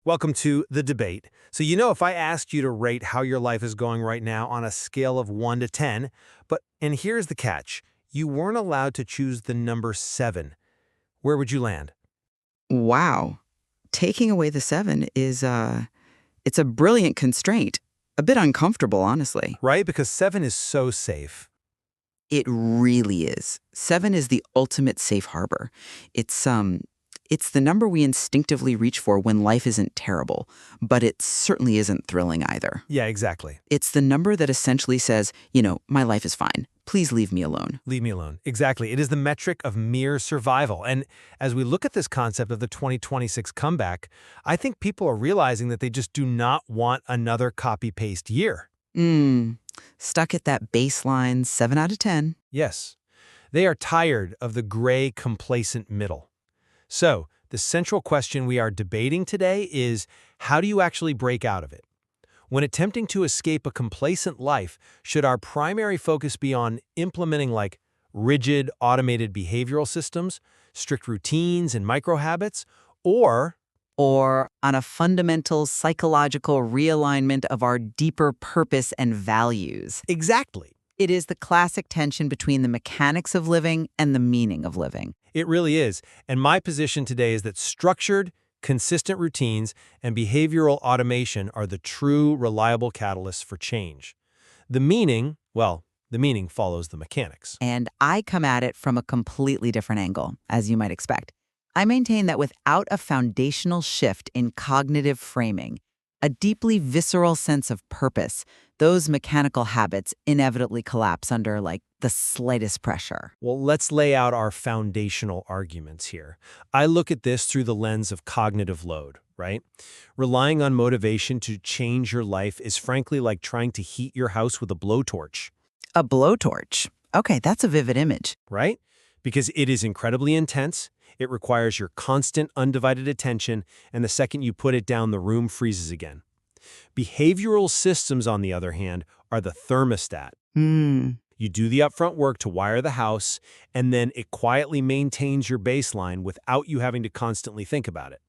Welcome to The Debate. If I asked you to rate how your life is going right now on a scale of 1 to 10, and here's the catch, you weren't allowed to choose the number 7. Where would you land? Wow. Taking away the 7 is it's a brilliant constraint. A bit uncomfortable, honestly. Right? Because 7 is so safe. It really is. 7 is the ultimate safe harbor. It's the number we instinctively reach for when life isn't terrible, but it certainly isn't thrilling either. Yeah, exactly. It's the number that essentially says, my life is fine. Please leave me alone. Leave me alone. Exactly. It is the metric of mere survival. And as we look at this concept of the 2026 comeback, I think people are realizing that they just do not want another copy-paste year. Stuck at that baseline 7 out of 10. Yes. They are tired of the gray, complacent middle. So, the central question we are debating today is, how do you actually break out of it? When attempting to escape a complacent life, should our primary focus be on implementing rigid, automated behavioral systems, strict routines, and micro-habits, or On a fundamental psychological realignment of our deeper purpose and values? exactly? It is the classic tension between the mechanics of living and the meaning of living. It really is. And my position today is that structured, consistent routines and behavioral automation are the true, reliable catalysts for change. The meaning follows the mechanics. And I come at it from a completely different angle, as you might expect. I maintain that without a foundational shift in cognitive framing, a deeply visceral sense of purpose, those mechanical habits inevitably collapse under, the slightest pressure. Well, let's lay out our foundational arguments here. I look at this through the lens of cognitive load, right? Relying on motivation to change your life is frankly like trying to heat your house with a blowtorch. A blowtorch. Okay, that's a vivid image. Right? Because it is incredibly intense, it requires your constant, undivided attention, and the second you put it down, the room freezes again. Behavioral systems, on the other hand, are the thermostat. You do the upfront work to wire the house, and then it quietly maintains your baseline without you having to constantly think about it.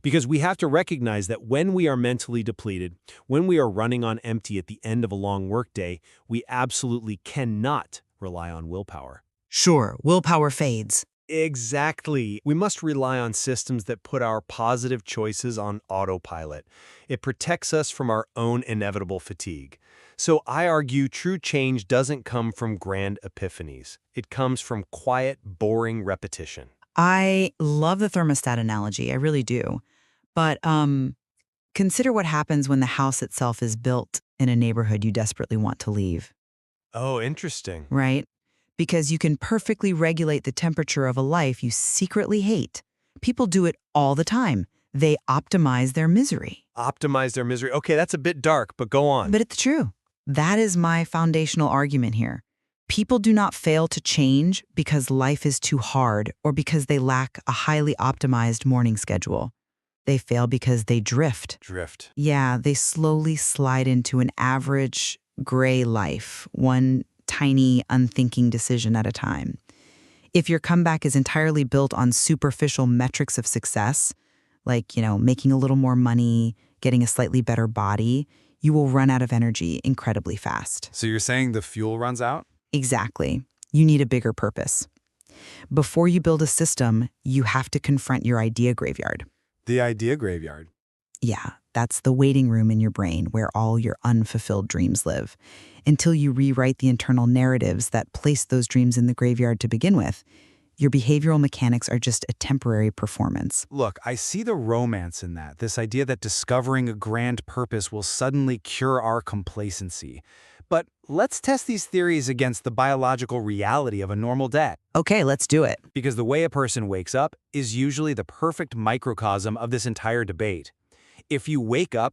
Because we have to recognize that when we are mentally depleted, when we are running on empty at the end of a long workday, we absolutely cannot rely on willpower. Sure, willpower fades. Exactly. We must rely on systems that put our positive choices on autopilot. It protects us from our own inevitable fatigue. So I argue true change doesn't come from grand epiphanies. It comes from quiet, boring repetition. I love the thermostat analogy, I really do. But consider what happens when the house itself is built in a neighborhood you desperately want to leave, Oh, interesting. right? Because you can perfectly regulate the temperature of a life you secretly hate. People do it all the time. They optimize their misery. Optimize their misery. Okay, that's a bit dark, but go on. But it's true. That is my foundational argument here. People do not fail to change because life is too hard or because they lack a highly optimized morning schedule. They fail because they drift. Drift. Yeah, they slowly slide into an average gray life, one tiny, unthinking decision at a time. If your comeback is entirely built on superficial metrics of success, making a little more money, getting a slightly better body, you will run out of energy incredibly fast. So you're saying the fuel runs out? Exactly. You need a bigger purpose. Before you build a system, you have to confront your idea graveyard. The idea graveyard. Yeah, that's the waiting room in your brain where all your unfulfilled dreams live. Until you rewrite the internal narratives that place those dreams in the graveyard to begin with, your behavioral mechanics are just a temporary performance. Look, I see the romance in that, this idea that discovering a grand purpose will suddenly cure our complacency. But let's test these theories against the biological reality of a normal day. Okay, let's do it. Because the way a person wakes up is usually the perfect microcosm of this entire debate. If you wake up